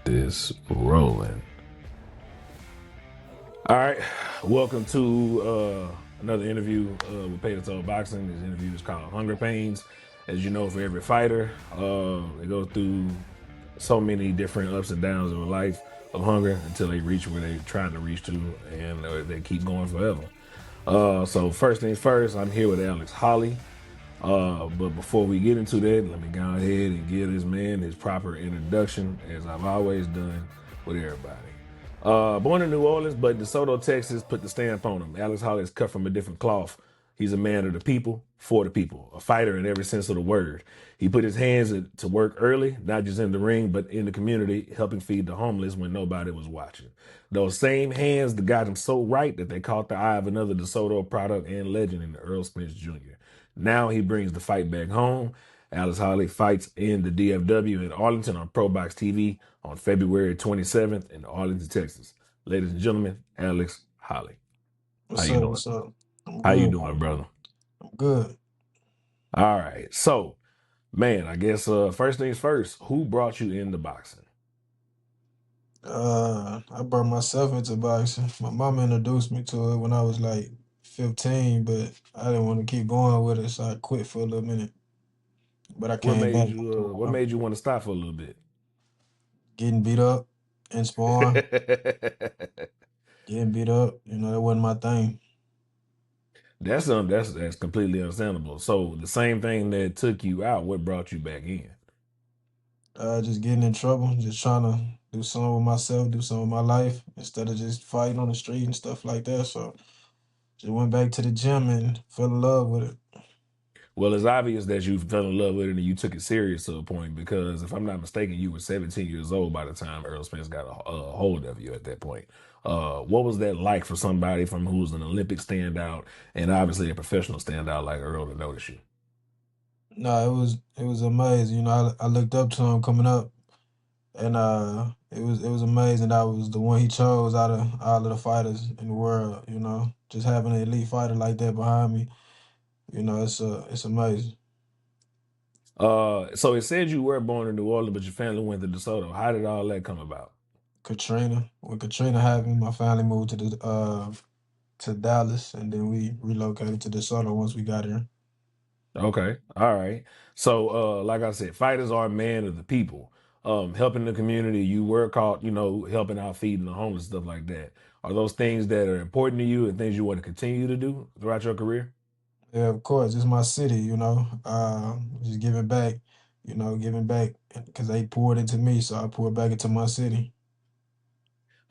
This rolling. All right, welcome to another interview with Desoto Boxing. This interview is called Hunger Pains. As you know, for every fighter, they go through so many different ups and downs of a life of hunger until they reach where they're trying to reach to, and they keep going forever. So first things first, I'm here with Alex Holley. But before we get into that, let me go ahead and give this man his proper introduction, as I've always done with everybody. Born in New Orleans, but DeSoto, Texas, put the stamp on him. Alex Holley is cut from a different cloth. He's a man of the people, for the people, a fighter in every sense of the word. He put his hands to work early, not just in the ring, but in the community, helping feed the homeless when nobody was watching. Those same hands that got him so right that they caught the eye of another DeSoto product and legend in Earl Spence Jr. Now he brings the fight back home. Alex Holley fights in the DFW in Arlington on ProBox TV on February 27th in Arlington, Texas. Ladies and gentlemen, Alex Holley. How What's you up? doing? What's up? I'm How you good. doing, brother? I'm good. All right. So, man, I guess first things first, who brought you into boxing? I brought myself into boxing. My mom introduced me to it when I was like 15, but I didn't want to keep going with it, so I quit for a little minute. But I came back after a What while. made you want to stop for a little bit? Getting beat up and sparring, getting beat up, that wasn't my thing. That's completely understandable. So the same thing that took you out, what brought you back in? Just getting in trouble, just trying to do something with myself, do something with my life, instead of just fighting on the street and stuff like that. So just went back to the gym and fell in love with it. Well, it's obvious that you fell in love with it and you took it serious to a point because if I'm not mistaken, you were 17 years old by the time Earl Spence got a hold of you at that point. What was that like for somebody from who's an Olympic standout and obviously a professional standout like Earl to notice you? No, it was amazing. I looked up to him coming up, and it was amazing. That I was the one he chose out of all of the fighters in the world. Just having an elite fighter like that behind me, it's amazing. So it said you were born in New Orleans, but your family went to DeSoto. How did all that come about? Katrina, when Katrina happened, my family moved to Dallas, and then we relocated to DeSoto once we got here. Okay. All right. So, like I said, fighters are men of the people. Helping the community, you were caught, helping out, feeding the homeless, stuff like that. Are those things that are important to you and things you want to continue to do throughout your career? Yeah, of course, it's my city. Just giving back because they poured into me, so I poured back into my city.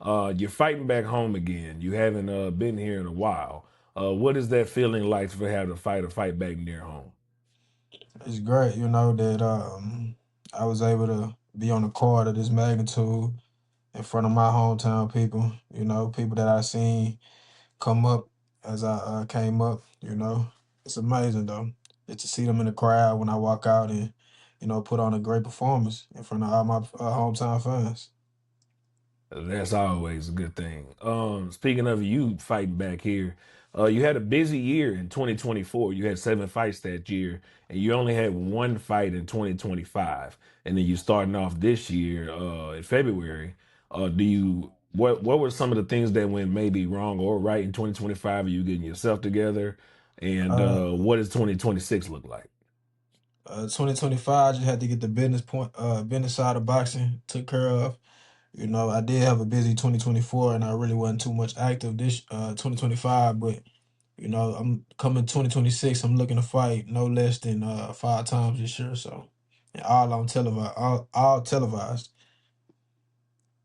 You're fighting back home again. You haven't been here in a while. What is that feeling like for having to fight back near home? It's great, that I was able to be on the court of this magnitude in front of my hometown people, people that I seen come up as I came up, It's amazing though. Just to see them in the crowd when I walk out and, put on a great performance in front of all my hometown fans. That's always a good thing. Speaking of you fighting back here, you had a busy year in 2024. You had 7 fights that year, and you only had 1 fight in 2025. And then you starting off this year in February. Do you what were some of the things that went maybe wrong or right in 2025? Are you getting yourself together? And Uh, what does 2026 look like? 2025, I just had to get the business side of boxing took care of. I did have a busy 2024 and I really wasn't too much active this 2025, but I'm coming 2026, I'm looking to fight no less than 5 times this year, so and all on televised, all televised.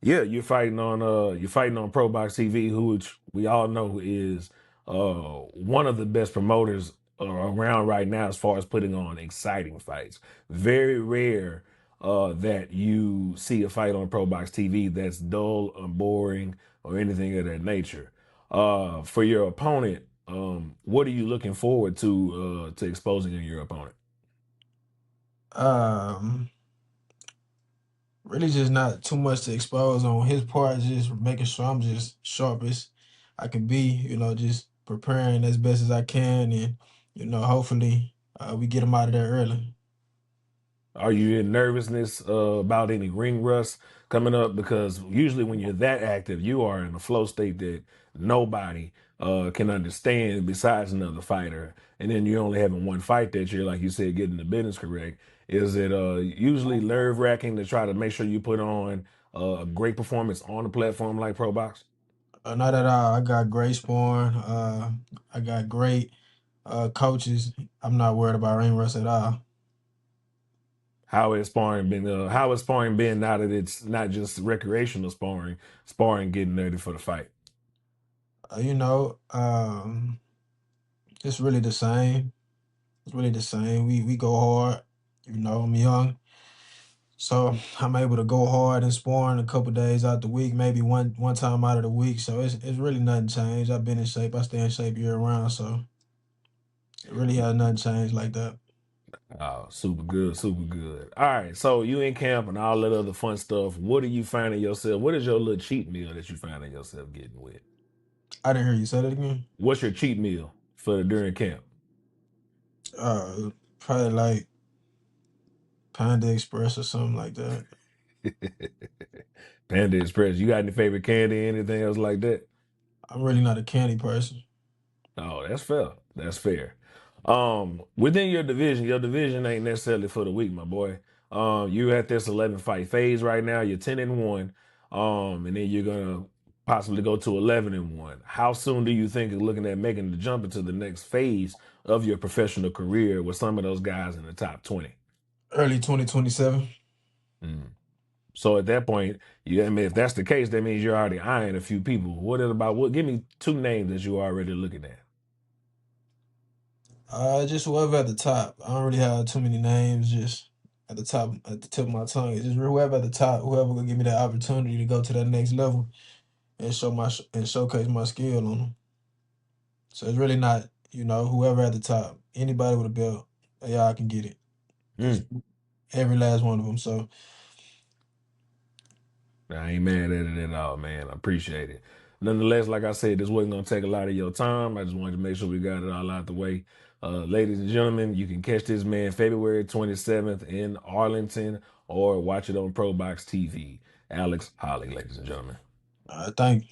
Yeah, you're fighting on Pro Box TV, who which we all know is one of the best promoters around right now as far as putting on exciting fights. Very rare that you see a fight on Pro Box TV that's dull or boring or anything of that nature. For your opponent, what are you looking forward to exposing in your opponent? Um, Really just not too much to expose on his part, just making sure I'm just sharp as I can be, just preparing as best as I can and hopefully we get him out of there early. Are you in nervousness about any ring rust coming up? Because usually when you're that active, you are in a flow state that nobody can understand besides another fighter. And then you're only having one fight that year, like you said, getting the business correct. Is it usually nerve wracking to try to make sure you put on a great performance on a platform like Pro Box? Not at all. I got great sparring. I got great coaches. I'm not worried about ring rust at all. How is sparring been? How is sparring been now that it's not just recreational sparring, sparring getting ready for the fight? You know, it's really the same. It's really the same. We go hard. You know, I'm young, so I'm able to go hard and sparring a couple days out the week, maybe one time out of the week. So it's really nothing changed. I've been in shape. I stay in shape year round, so it really has nothing changed like that. Oh, super good, super good. All right, so you in camp and all that other fun stuff. What are you finding yourself? What is your little cheat meal that you finding yourself getting with? I didn't hear you say that again. What's your cheat meal for during camp? Probably like Panda Express or something like that. Panda Express. You got any favorite candy? Anything else like that? I'm really not a candy person. Oh, that's fair. That's fair. Within your division ain't necessarily for the weak, my boy. You at this 11 fight phase right now. You're 10-1. And then you're gonna possibly go to 11-1. How soon do you think of looking at making the jump into the next phase of your professional career with some of those guys in the top 20? Early 2027. Mm. So at that point, I mean, if that's the case, that means you're already eyeing a few people. What is about what? Give me two names that you're already looking at. Just whoever at the top. I don't really have too many names. Just at the top, at the tip of my tongue. It's just whoever at the top, whoever gonna give me that opportunity to go to that next level and and showcase my skill on them. So it's really not, whoever at the top, anybody with a belt, yeah, I can get it. Cause Mm. every last one of them. So I ain't mad at it at all, man. I appreciate it. Nonetheless, like I said, this wasn't gonna take a lot of your time. I just wanted to make sure we got it all out the way. Ladies and gentlemen, you can catch this man February 27th in Arlington or watch it on ProBox TV. Alex Holley, ladies and gentlemen. thank you.